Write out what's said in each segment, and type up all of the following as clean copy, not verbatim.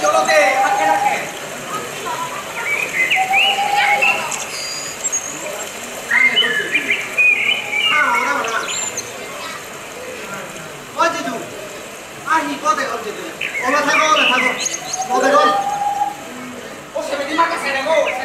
저런데 학교학교. 어제도 아니 거대 어제도 올라 타고 너대로 세베디 마카 세레고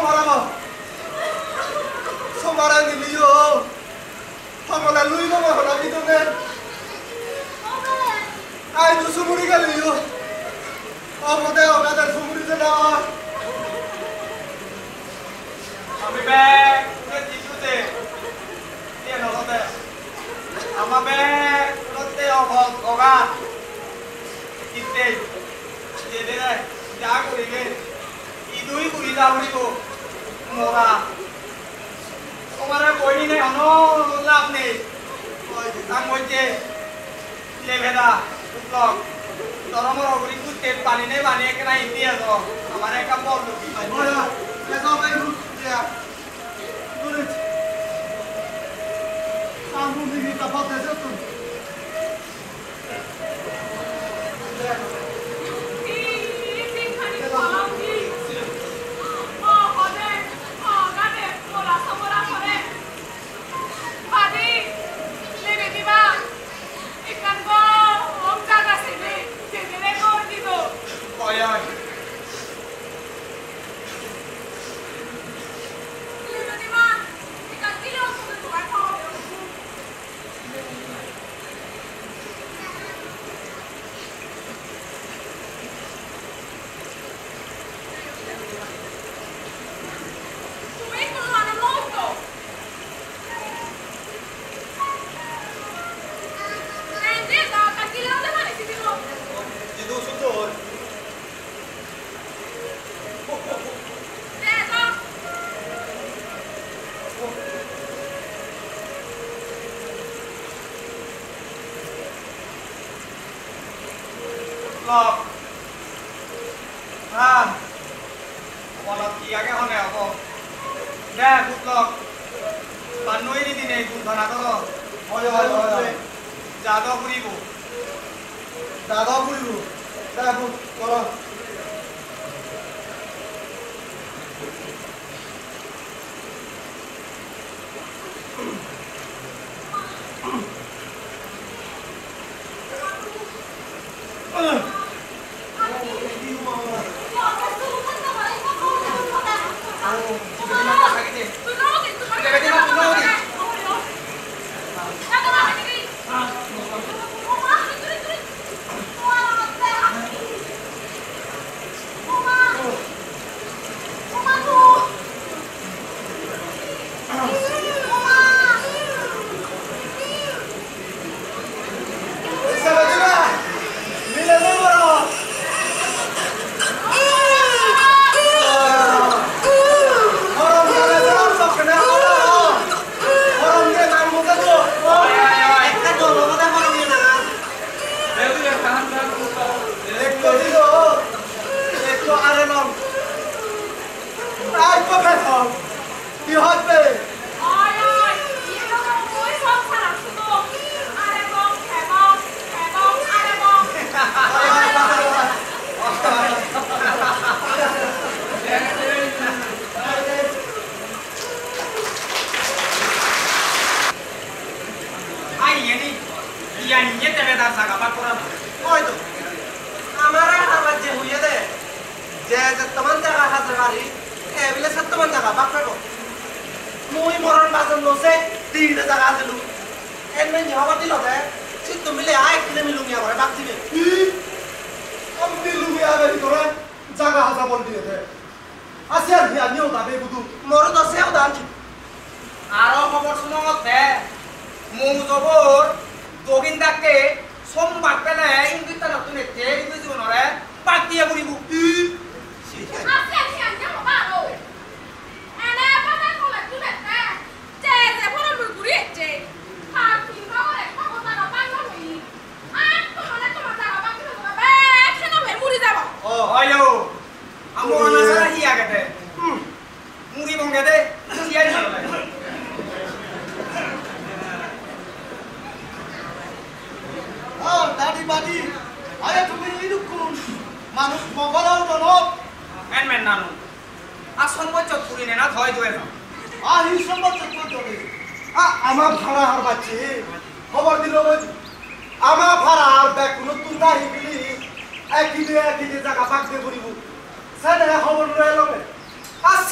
মারাবো সোমারা নিলিও হমলা লুইব হলা বিদনে আই তো সুমুরি গেলিও অবদে অগাদে সুমুরি যে না আমি বে পুরো জিতুতে কে নলতে আমাবে পুরোতে অগা কিতে যেদে যা করিবে ইদুই করি যাবরিব মোরা তোমার কইনি নাই অন লাভ নেই আম হইছে লেভেদা ব্লক দরমর হগরি কুতে পানি নেই বানি একনা ইন্ডিয়া তো আমার একটা বল লুকি ওয়া লেসো ভাই রুটিয়া দুরে সামু দিবি তা পাতে যেত Lọc ha còn lọc gì cái con nào không ra cục lọc bạn nuôi đi này cục thằng nào đó ওই giá đó buri bu দাদা বুড়িব দাদা করো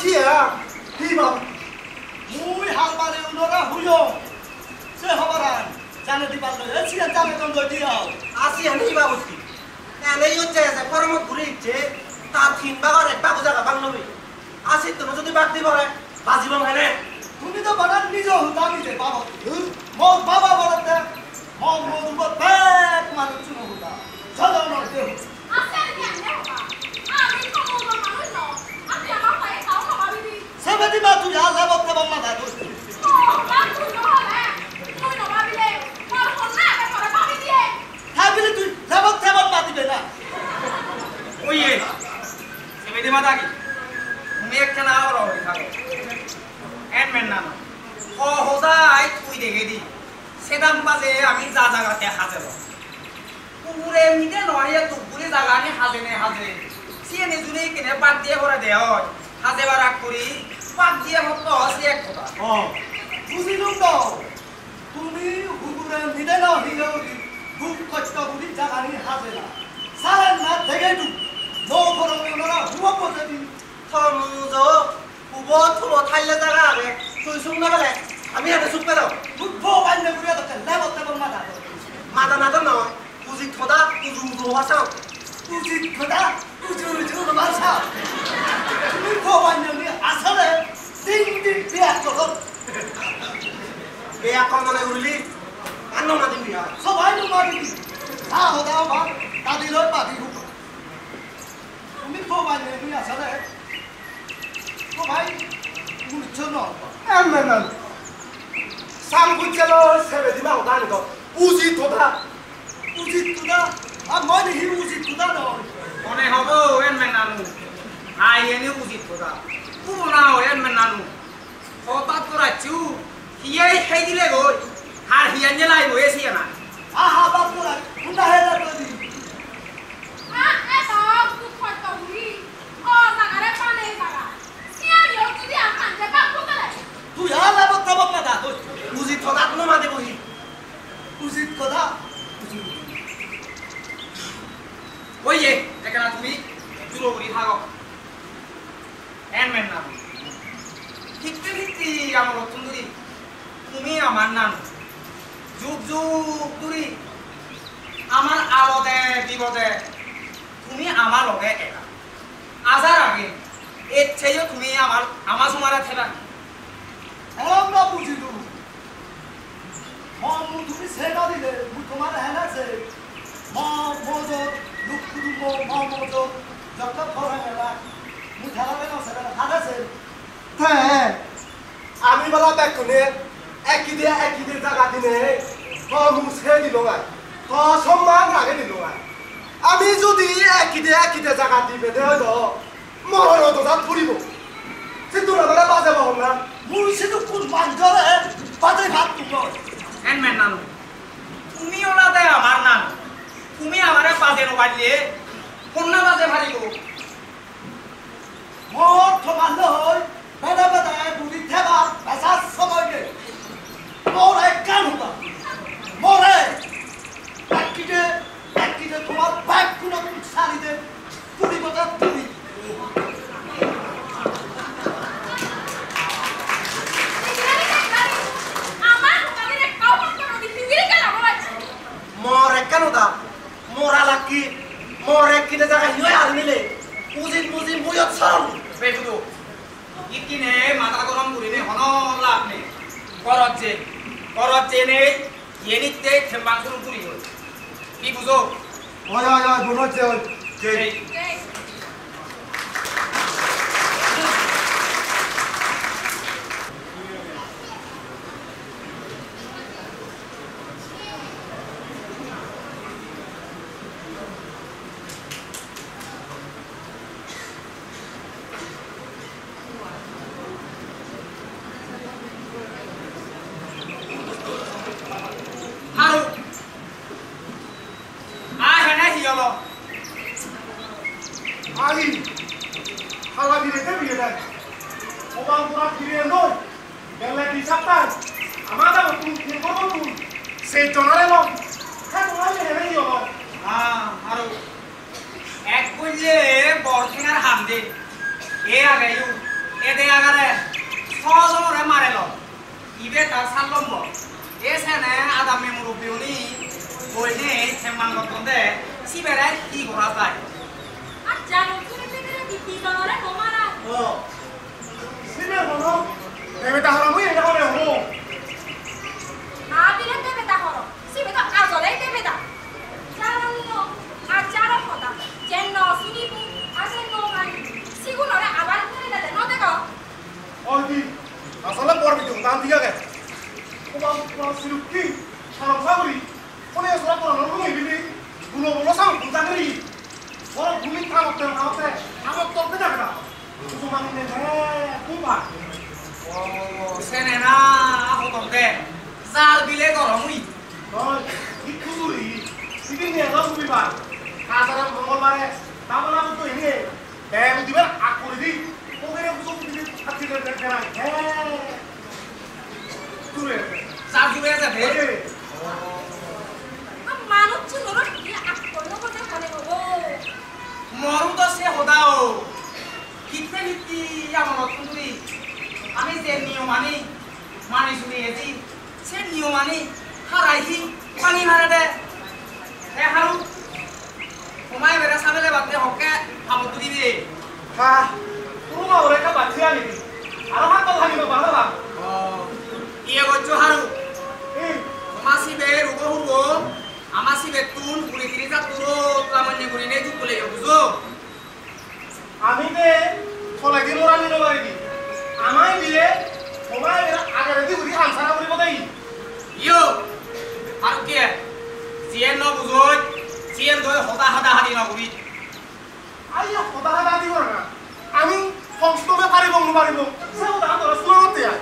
আসিয়া কি বাবু মুই হাল মারে উনরা হুইও সে হবারান জানে দিবার লই এসিয়া জানে কোন দিয়াও আসিয়া নি বাবু কি এলাই হচ্ছে যে পরম ঘুরে ইচ্ছে তার তিন বাগার এক বাবু জায়গা বাংলবি আসি তো যদি বাদ দিব রে বাজিব মানে তুমি তো বানান নিজে হুদা নিজে বাবা মো বাবা বলতে মো মো উপর পেট মানুষ শুনো হুদা চলো না দেও আসেন কি আমি তো বলবো মানুষ না আপনি আমার পায়ে কাও খাওয়াবি সেবেদি মা তুই আজ বলতে বল না দাদু ও মা তুই নহলে তুই ন ভাবিলে মোর ফোন না একা করে ভাবি দিয়ে ভাবিলে তুই লেবক তেবক না দিবে না ওইয়ে সেবেদি মাতা কি তুমি একটা না আর হই থাকো এনমেন না ও হোদাই তুই দেখে দি সেদাম বাজে আমি যা জায়গাতে হাজে পুরে মিদে নয় দুপুরে জায়গা নি হাজে নে হাজে সিয়ে জুনি কিনে বাদ দিয়ে ভরা দে হয় হাজে বারাক করি বাদ দিয়ে মত হসি এক কথা ও বুঝিলুম তো তুমি হুগুরে মিদে না হিও খুব কষ্ট বুঝি জাগানি হাজে না সারা না দেখে তু নো করো ওরা হুয়া পড়ে দি থমুজো হুবো থুলো থাইলে জায়গা আগে তুই শুন না বলে আমি এনে চুপ করে দাও বুঝবো বাইনে ঘুরে তো লেবক তেবক মাথা মাথা না তো নয় পুজি খোদা পুজু উজু ভাষা পুজি খোদা পুজু উজু ভাষা তুমি কো বাইনে নি আসলে তিন দিন বিয়া করো বিয়া কম মানে উরলি আন্ন না দিন বিয়া সবাই নো মারি না হদা মা দাদি লই পাদি হুক তুমি কো বাইনে নি আসলে কো ভাই মুছো ন এমন সামগুচলো সেবে দিমা ওদানি তো পুজি খোদা উচিত তুদা আর মনে হি উচিত তুদা নয় মনে হবো এনমেন নানু আই এনে উচিত কথা পুরো না এনমেন নানু হঠাৎ করে চু হিয়াই খাই দিলে গই আর হিয়ান যে লাই বসে না আহা বাপুরা কুনা হেলা করি আ এ বাপ তুই কত উড়ি ও জাগারে পানে জাগা সিয়া দিও যদি আকান যে বাপ কোলে তুই আলা বক্তা বক্তা দা উচিত খোদা কোনো মাদে বহি উচিত খোদা ওইয়ে এখানে তুমি জুড়ো করি থাকো এনমেন নানু ঠিকতে ঠিকতে আমার সুন্দরী তুমি আমার নানু যুগ যুগ ধরি আমার আবদে বিপদে তুমি আমার লগে একা আজার আগে এর চেয়েও তুমি আমার সমারে থেবা আমরা বুঝিলু মম তুমি সেটা দিলে মু তোমার হেনাছে মম মোজো লুকুদু মম মোজো যত ফরে মেলা মু ধারাবে না সেটা হাদাছে হ্যাঁ আমি বলা ব্যাক কোনে একই দিয়ে জায়গা দিনে কম মুছে দিল গায় ক সম্মান রাখে দিল গায় আমি যদি একই দিয়ে জায়গা দিবে দে তো মরণ তো যা ফুরিব কিন্তু না বলে বাজে বহন না মুই সেটু কোন মানজরে বাজে ভাত তুলো এনমেন নানু তুমি ওলাতে আমার নানু তুমি আমারে বাজে নবাইলে কন্যা বাজে ভারিব মোর থমান লই বেদা বেদা বুড়ি থেবা বেসা সময় গে মোর এক কান হুবা মোরে এককিতে তোমার ব্যাগ কুনা কুন সারি দে পুরি কথা পুরি মোর এক কান হুদা মোর আলাকি মোর এককিতে জায়গা হিয় আর মিলে মুজি মুয়ত সরল বেগুদো ইকিনে মাথা গরম করিনে হন লাভ নেই করত যে নেই এনিতে থেম্বাং শুরু করি হল কি বুঝো ওই বুঝো যে যেই হারু হেনা হিয়ল আলি হালা দিলে বিয়ে দেয় ওবাং পুরা ফিরে নয় বেলা দি সাপ্তাহ আমাদের তুমি কি করব তুমি সেই জনারে লম হ্যাঁ তোমার হেরে দিও হারু এক কইলে বরথিনার হামদে এ আগাইউ এদে আগারে সহজমরে মারে ল ইবে তার সাল্লম্ব এসেনে আদামে মুরব্বিউনি বইনে থেমান গতন্দে সিবেরে কি করা যায় আর জানো তুমি তেরে দিতি দরে কোমারা সিনে হলো এবে তাহরা মুই এটা হলে হলো আবিলে দেবে তা হরো সিবে তো আজলে দেবে দা জানো আর জানো কথা যে ন সিনিবু আসে ন গানি সিগুনরে আবার করে দে ন দেখো অদি আসলে পড়বি তো দান দিয়া গে ওবা সিরুকি সারা সাগরি কোনে সরা কোন রকম বিবি গুলো বলো সাম কুতাগরি বড় ভূমি থামতে আমার তলতে যাবে না তোমার নে কুবা সেনে না হতন্দে জাল বিলে গরমুই নয় ইকুরি সিবিন নে না কুবিবা কাজারা মঙ্গলবারে তাবলা তো এনে দেব দিবার আকরি দি ওগেরে বুঝো দিবি আতিলে দেখারা তুরে জাল জুবে যাবে মানুষ ছোটরা কি আকর্ণ করতে পারে গো মরু তো সে হদাও কিতে নিতি আমার তুমি আমি যে নিয়ম মানি শুনিয়েছি সে নিয়ম হারাইহি পানি হারা দে এ হারু তোমায় বেড়া সামলে বাদে হকে আমত দিবি হ্যাঁ পুরো ওরে কা বাচ্চা নিবি আর হাত তো ভাঙিব বাবা ইয়ে গচ্ছ হারু এই মাসিবে রুগো হুগো আমাসিবে তুন পুরি তিরি যা তুরো লামনে গুনি নে জুকুলে বুঝো আমি তে চলে দিন ওরা নিলো বাড়ি দি আমায় দিলে তোমায় এরা আগে রেডি করি আনসারা করিব দেই ইয়ো আর কে জিয়েন ন বুঝোই জিয়েন দই হদা হদা হাদি ন করি আইয়া কথা হাদা দিব না আমি সংস্তমে পারিব পারিব সে ওটা তোরা শুনতে আয়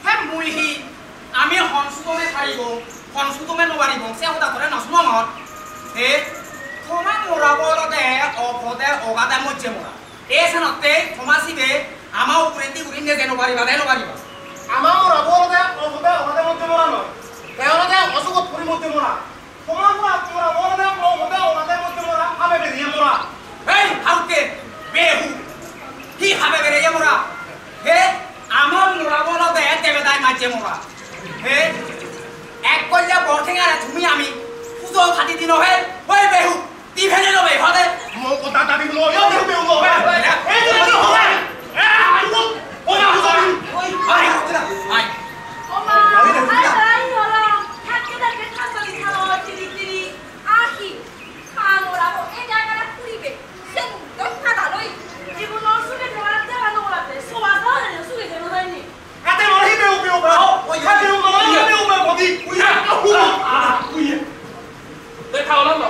হে মুইহি আমি হনসুতমে পারিব হনসুতমে নবারিব সে হদা করে নসুমত হে তোমা মোরাবলদে অপদে অগাদে মজ্জে মোরা এসেনতে থমাসিবে আমা উপরেন্তি গুরিনে যে নবারিবা দে নবারিবা আমার রাবলদে অবদে অবদে মধ্যে মোরা নয় দেওলদে অসুগত পরি মধ্যে মোরা তোমার মোরা তোরা বলদে অবদে অবদে মধ্যে মোরা আবে বেরিয়ে মোরা এই হাউকে বেহু কি হাবে বেরিয়ে মোরা হে আমার মোরাবলদে দেবেদাই মাজ্জে মোরা হে এক কল্যা বর্থেঙ্গারে তুমি আমি পুজো ফাটি দিন হে ওই বেহু তি ফেলে লবে হদে মো কথা দাবি লো ইও বেউ গো এই যে হবে এ আইলো ওনা হুজারি ওই আই আই ওমা আই হলো থাকে দেখে খাসালি খাওয়া তিরি তিরি আহি খাওয়া এই জায়গাটা পুরিবে সেন দক্কাটা লই জীবন অসুখে দেওয়ার দেওয়া নোলাতে সোয়া ধরে সুখে দেব হয়নি এতে মরি বেউ বেউ বাও ওই বেউ গো বেউ বেউ বদি উইয়া উইয়া তুই খাওয়া ললো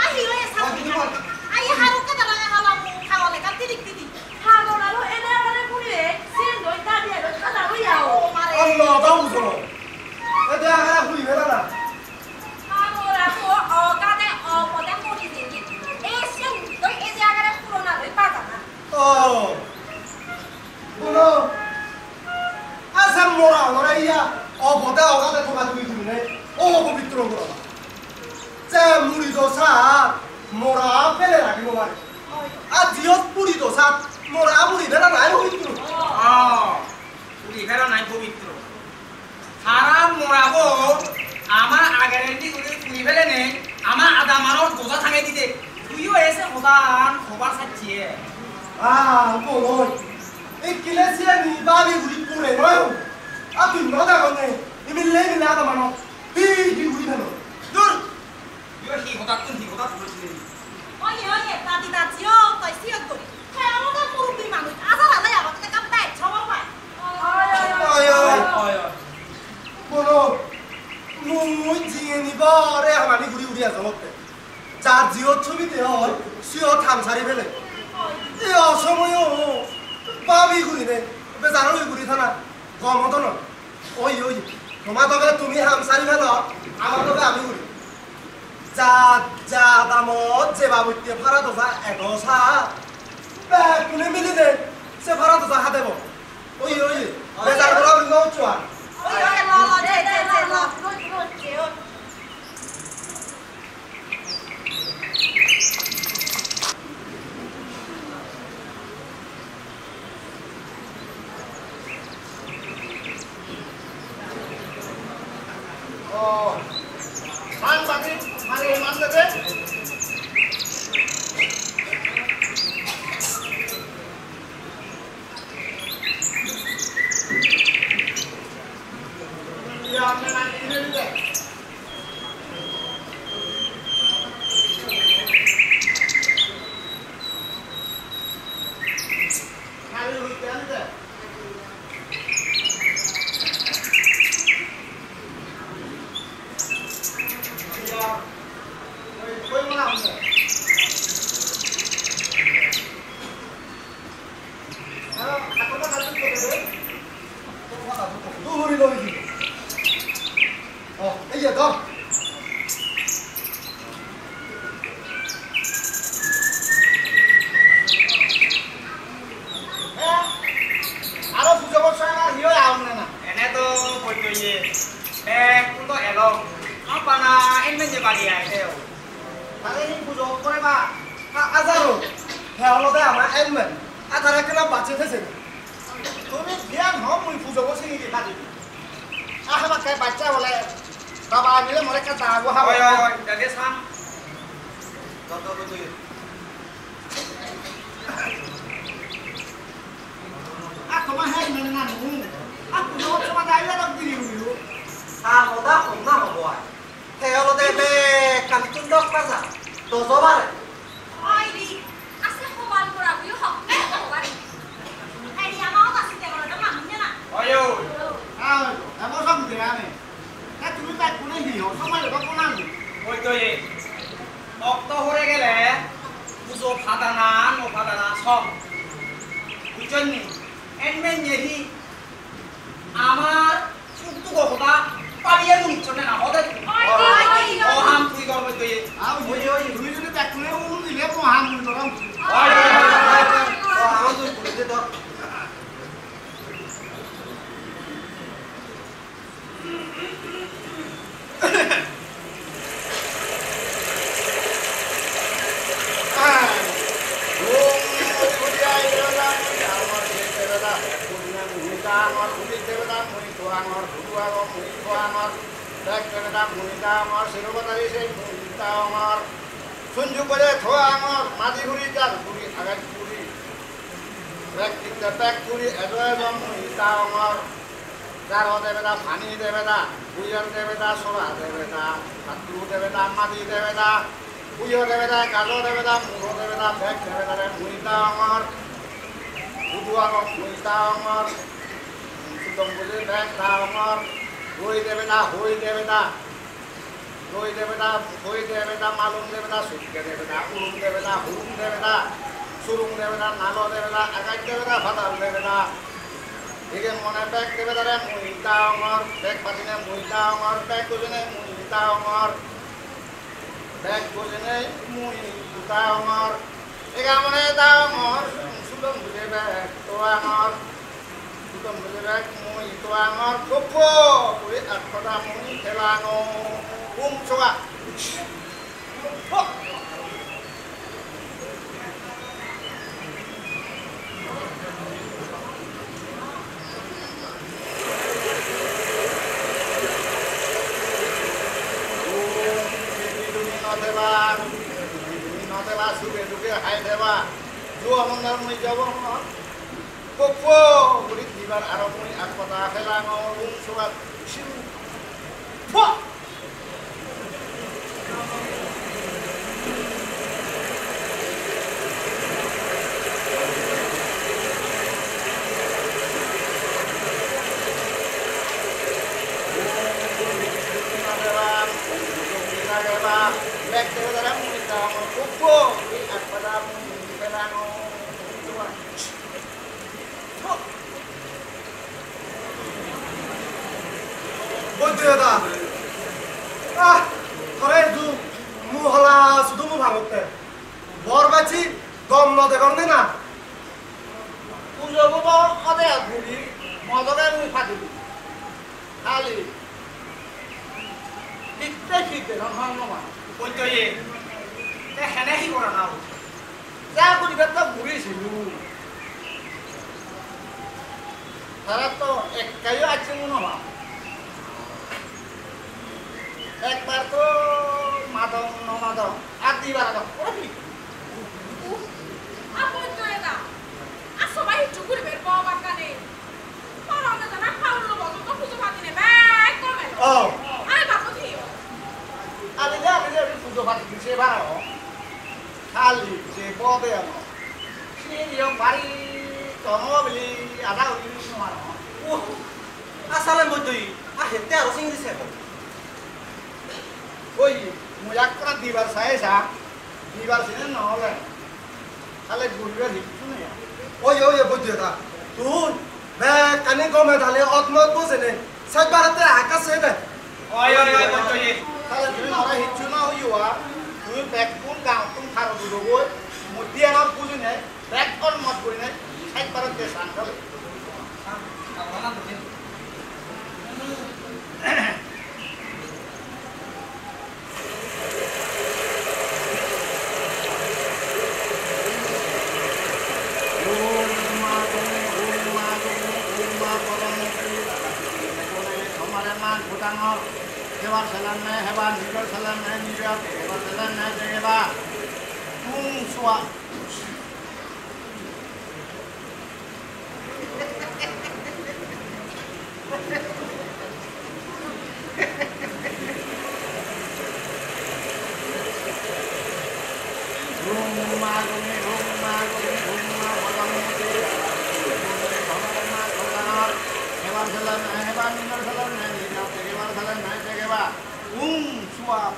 আহি লই সাথে আই হারু কা দালা হালা খাওয়া লেকা তিরি তিরি খাওয়া লো এনে মানে পুরিবে সেন দই দাদিয়া দই খাদা লইয়াও মারে আল্লাহ দাও জলো এতে আগা হুই হেলা না আমরা তো অগাদে অপদে মরি দিই এই সেন দই এই জায়গাটা পুরোনা দই পাতা না ও কোন আসাম মোরা মোরা ইয়া অবদে অগাদে তোকা তুই দিনে ও পবিত্র করা যে মুড়ি দোসা মোরা ফেলে রাখিব পারে আর জিয়ত পুরি দোসা মোরা মুড়ি ফেলা নাই পবিত্র পুরি ফেরা নাই পবিত্র হারাম মোরাবো আমার আগের এন্টি গুলি পুরি ফেলে নে আমার আদা মানর দোজা থাঙে দিতে তুইও এসে হদান খবর সাচ্ছিয়ে কোন এই কিলেসিয়া নি বাবি গুলি পুরে নয় আর তুই নদা গনে ইমিলে মিলে আদা মানো হি গুলি ফেলো দূর ইও হি হদা তুলছিলি ওয়ে তাদি দাজিও তাই সিয়ত করি হ্যাঁ আমাদের মুরব্বি মানুষ আজার আলাই আমাদের কাম তাই ছবর পায় কোন মুই জিয়ে নিবারে আমানি ঘুরি উড়ি আছে মতে যার জিও ছবিতে হয় সিও থামসারি ফেলে এই অসময় পাবি ঘুরি রে বেজার ওই ঘুরি থানা গম হতো না ওই তোমার তবে তুমি হামসারি ফেলো আমার তবে আমি ঘুরি যা যা দামত যে বাবুতে ভাড়া দোসা এগোসা কোনে মিলি দে সে ভাড়া দোসা হাতেব ওই বেজার বড় নৌচুয়া ওই ল যে Tôi rồi gì? Bây giờ con. Aro pujo saya hiyo yaun na. Ene to poito ye. Kuto elo. Apa na enmen je bari ai theo. Tare hi pujo kore ba. Azaro. Hello da ma enmen. Atara kena bache these. তুমি জ্ঞান হম মুই পুজো বসে কি পারি আহবা কাই বাচ্চা বলে বাবা মিলে মরে কা দাগো হাবা Oi oi oi, jadi sam. কত বুঝি তোমা হাই মানে না নু পুজো তোমা দাইলা রক দিলি উইলো মোদা কন্যা হব তেওলোকে বে কালিতুন্দক পাজা দজবারে আইরি আছে সমান কৰা বুই হক হবাৰে হেৰি আমাও আছে তেগৰটা মানুহ না Oi oi. এমন সব দেয়া নেই তা তুমি তাই কোনে হিও সময় লবা কোনা Poito ye. Okto hore gele. Pujo phadana no phadana som. Bujonni. Enmen yehi. Amar suktu ko hoda পারিয়ে মুই চনে না হদে ও হাম তুই করব তুই আও ওই তুমি যদি তাই কোনে উন দিলে তো হাম মুই লগাম ওই আমার তুই বুঝতে ধর sunju করে থোয়া আমার মাঝি ঘুরি তার ঘুরি আগাই ঘুরি ব্যাগ কিনতে ব্যাগ ঘুরি এটো এবং মুইতা আমার যার দেবে না পানি দেবে না বুইয়র দেবে না সোনা দেবে না হাতু দেবে না মাটি দেবে না বুইয় দেবে না কালো দেবে না মুড়ো দেবে না ব্যাগ দেবে না রে মুইতা আমার বুধু আমার মুইতা আমার সুতম বুঝে ব্যাগ না আমার হই দেবে না হই দেবে না দই দেবে না দই দেবে না মালুম দেবে না সুটকে দেবে না উলুম দেবে না হুলুম দেবে না সুরুম দেবে না নালো দেবে না একাই দেবে না ফাতাল দেবে না একে মনে ব্যাগ দেবে না রে মুইতা আমার ব্যাগ পাতিনে মুইতা আমার ব্যাগ গোজনে মুইতা আমার ব্যাগ গোজনে মুইতা আমার একা মনে দাও আমার সুদম বুঝে ব্যাগ তো আমার সুদম বুঝে ব্যাগ মুই তো আমার খুব করে আটটা মুই খেলানো 웅초가 নদেবা সুগে দুগে হাই দেবা জো আমনার মই যাব কোকো বলি দিবার আর মই আকপতা খেলাঙ 웅초가 শিউ ফ Back to the Ramita, Kupo, at Padam, Pelano. বন্ধুরা ঘরে মু হলা শুধু মু ভাবতে বরবাচি দম ন দেখনে না পুজো বব অদে ঘুরি মদরে মুই ফাদিবি খালি ঠিকতে ঠিকতে নহয় নমা Poito ye. Te hene hi kora na. যা করিবে তো ঘুরিছিল তারা তো একাই আছে নমা একবার তো মাদক নমাদক আর দিবার আদক আপন তো এটা আসবাই চুকুর বের পাওয়া কানে পারানে জানা খাওয়ালো বলো তো খুঁজে পাতিনে ব্যাগ কমে আরে বাপু দিও আমি পুজো পাতি দিছে বারো খালি যে ববে আমার সে নিয়ম বাড়ি তম বলি আধা উঠি নমার Asale moitoi. Ah hette aro sing dise. ওই মজাক করা দিবার সাইসা দিবার সিনে নহলে খালি ঘুরবে দিচ্ছু না ওই বন্ধুরা তুই কানি গমে ঢালে অতমত বোঝে নে সাত বারাতে আকাশে দে ওই বচ্চয়ে তাহলে তুমি নরা হিচ্ছু না হইয়া তুমি ব্যাগ কোন গাঁও তুমি খারো দুটো বই মধ্যে আমার বুঝি নাই ব্যাগ কোন মত করি নাই সাত বারাতে সান্তালে hewan selannya hewan hidup selannya hidup hewan selannya jengeba tung suak rumah potong muti hewan selannya hewan hidup selannya hidup hewan selannya jengeba suap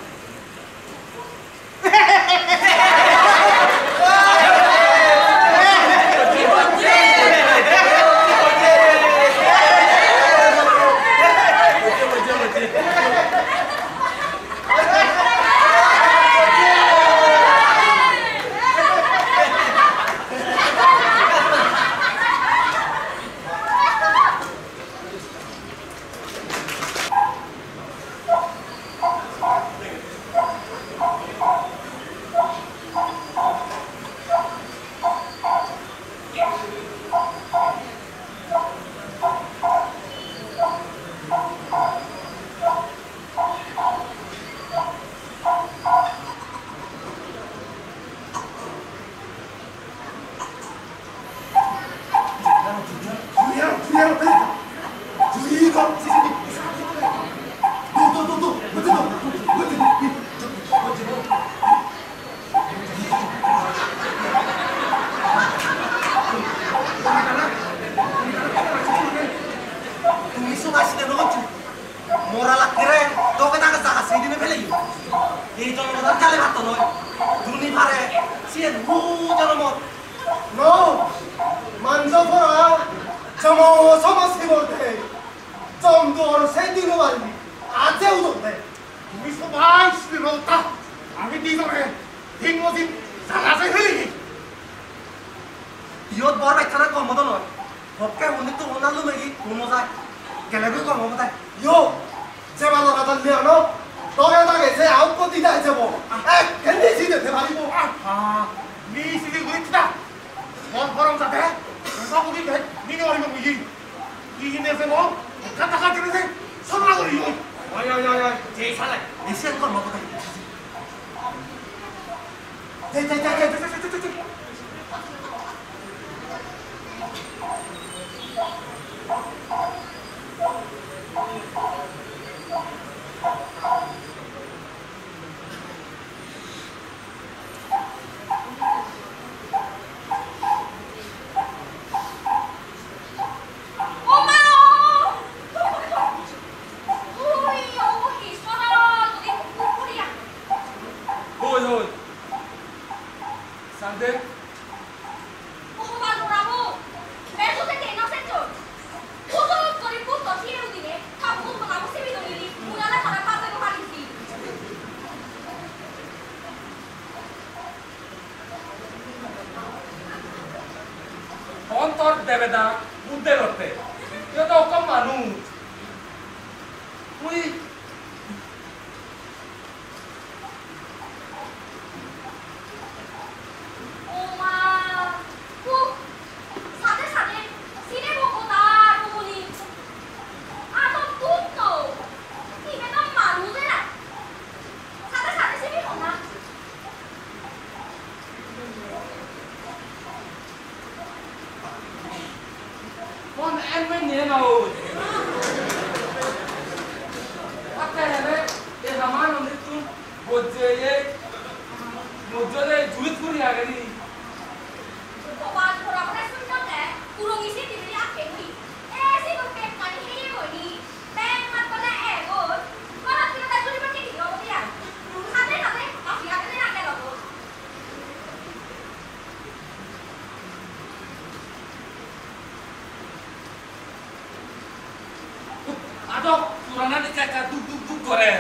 তো পুরানা দিকে একটা দুক দুক দুক করে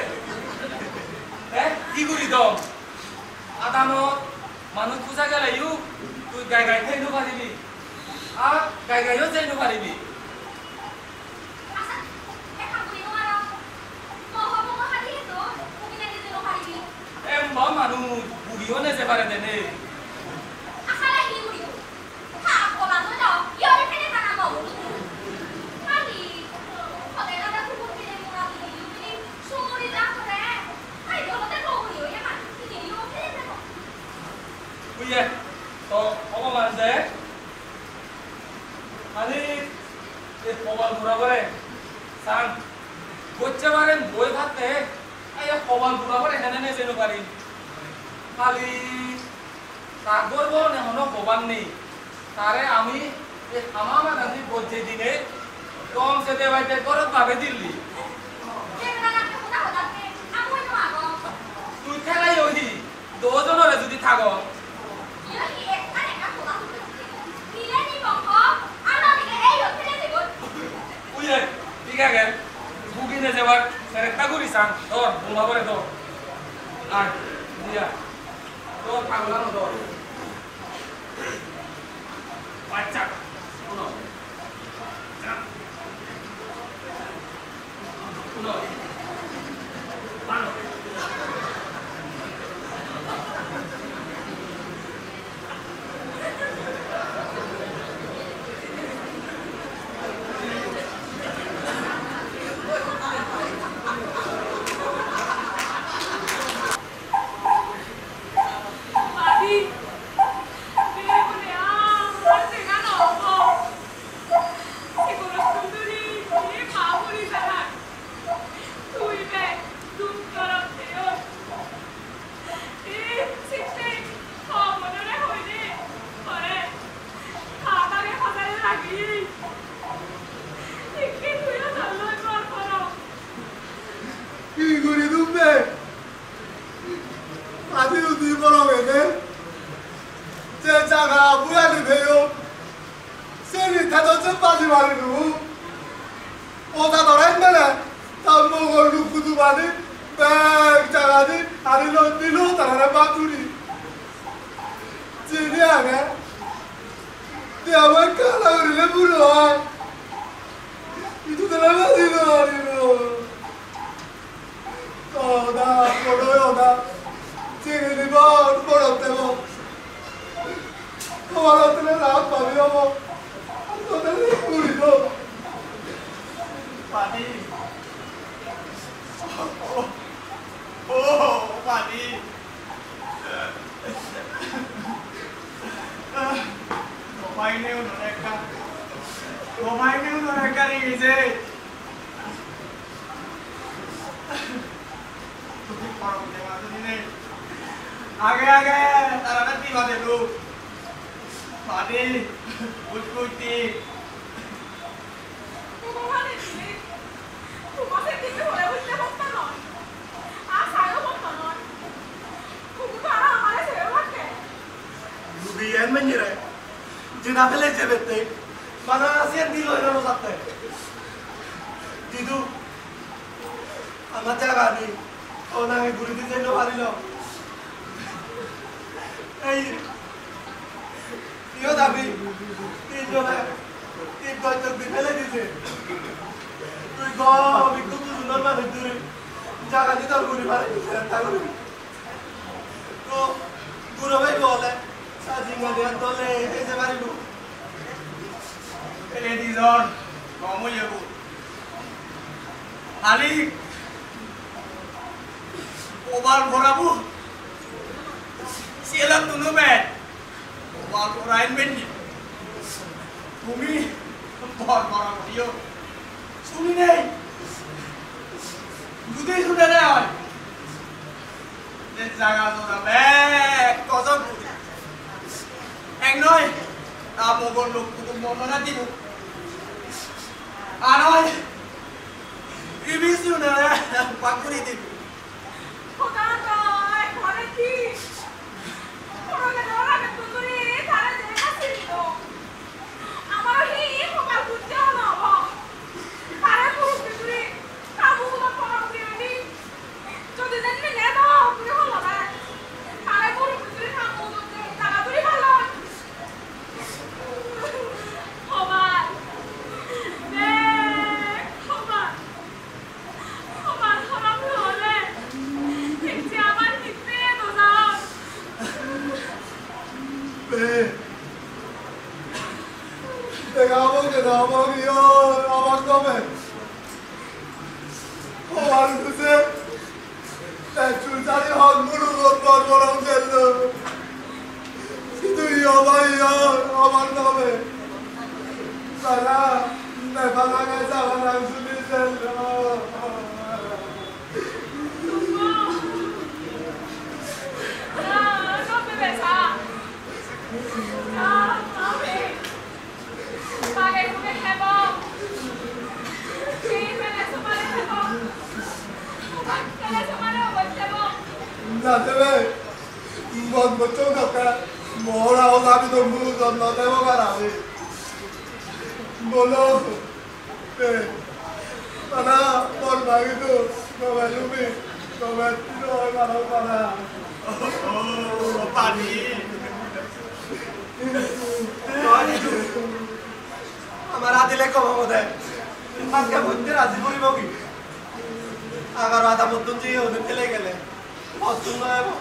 কি করি দম আদানত মানুষ পূজা গেলে তুই গাই গাই খাইনো পারিবি আর গাই গাইও যাইনো পারিবি মানুষ বুড়িও নেছে পারে দেনে তো অপমান যে খালি এই কপাল ঘুরা করে সান করতে পারেন বই ভাবতে এই কপাল ঘুরা করে এখানে নিয়ে যেতে পারি খালি তার করব না হনো কপাল নেই তারে আমি এই আমার গান্ধী বলছে দিনে কম সে দেবাইতে করো পাবে দিল্লি তুই খেলাই ওই দুজনের যদি থাকো ঠিক আছে বুকিনে যাবার সেরেকটা করি সান তোর বোমা করে তো আর দিয়া তোর পাগলানো তোর বাচ্চা শুনো শুনো মানো आगे आगे तारा नती बादे दो बादे कुछ कुछ दी Lubian menyerah, jenaka lece bete, mana asian di luar nol sakte, jitu, amat jaga ni, orang yang guru di sana hari lo, iyo tapi, ini kau di pele di sini, tu kau ikut tu sunan mana tu, jaga ni tak guru mana di sana tak guru, tu guru apa itu oleh Sajingan dia tole, ese marilu. Ele dizon, kamu ya bu. Ali, obar borabu. Sialan tunu ben, obar borain bendi. Bumi, obar borabu dia. Suni nih, gude sudah dah. Jadi jangan sudah ben, kosong. Anh ơi, ta một con lục cùng một con đi. Anh ơi, đi biết siêu này, quăng cái đi tìm. Không có rồi, có đấy chi. Không có cái đó là cái tụi đi, thà là để nó xin đồ. À mà hi không phải tụi chơi nào bỏ. Thà là tụi đi. 내가 아버지요 아버지놈의 허와를 그새 내 줄자리 한무릎 어떤 델로 시두이 어머니요 아버지놈의 나가 내 바닥에 사과랑 숨이 델로 나한테 뭔 정도까 뭐라고 사비도 무슨 너 대목하라니 몰라 네 나나 뭘 말기도 너왜 룸이 너왜 뛰어 얼마나 가나 পানি আমার আদিলে কমাবো দেয় আজকে মধ্যে রাজি করিব কি agar আধা মধ্যে যে ওদের ফেলে গেলে পছন্দ হবে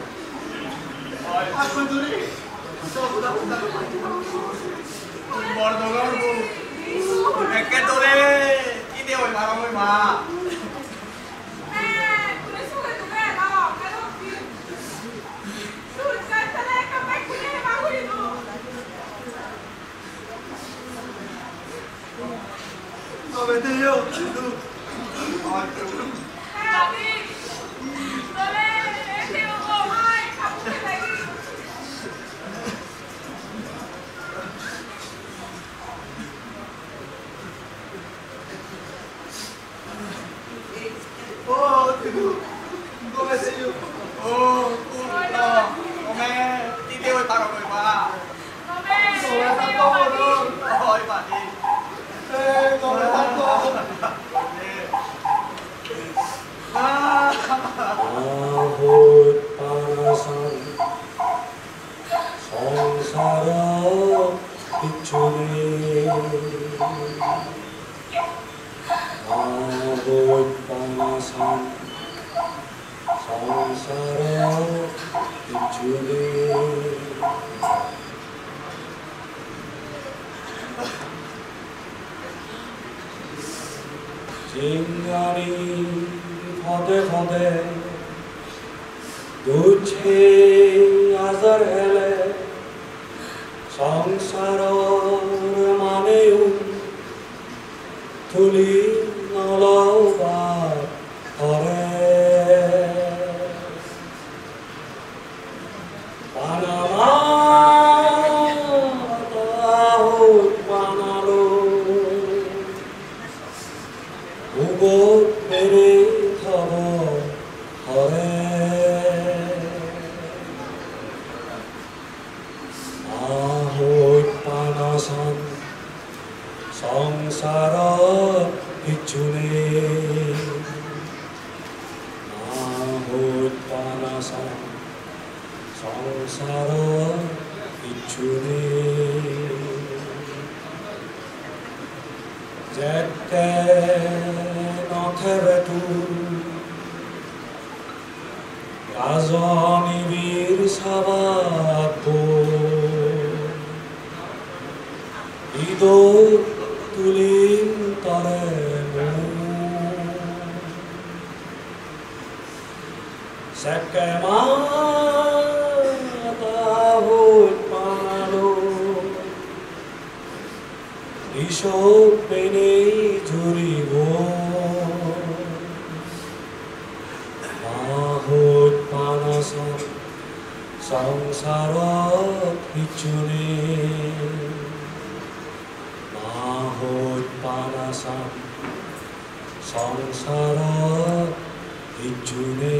আসল দূরে বড় দৌড় একে তোরে কি দে ওই মারা ওই মা Obedeo, tu. Ay, oh, tu. Come sei io? Oh, no. Come ti devo fare con qua? Come Pati. Come tanto? 아홀 바라산 성사라 비추네 아홀 바라산 성사라 비추네 진간이 হদে দুছে আজার হেলে সংসার মানেও তুলি নলবার ধরে পানামা বানালো উগত মেরে হরে আহোই পানাসান সংসার পিছুনে আহোই পানাসান সংসার পিছুনে যেতে নথেবে তু রাজনীবীর সাবাত ঈদো তুলিন তরে সেকে মাতা হই পানালো ইসব পেনে জুড়িব আহোত পানাসান সংসার পিছুনে আহোত পানাসান সংসার পিছুনে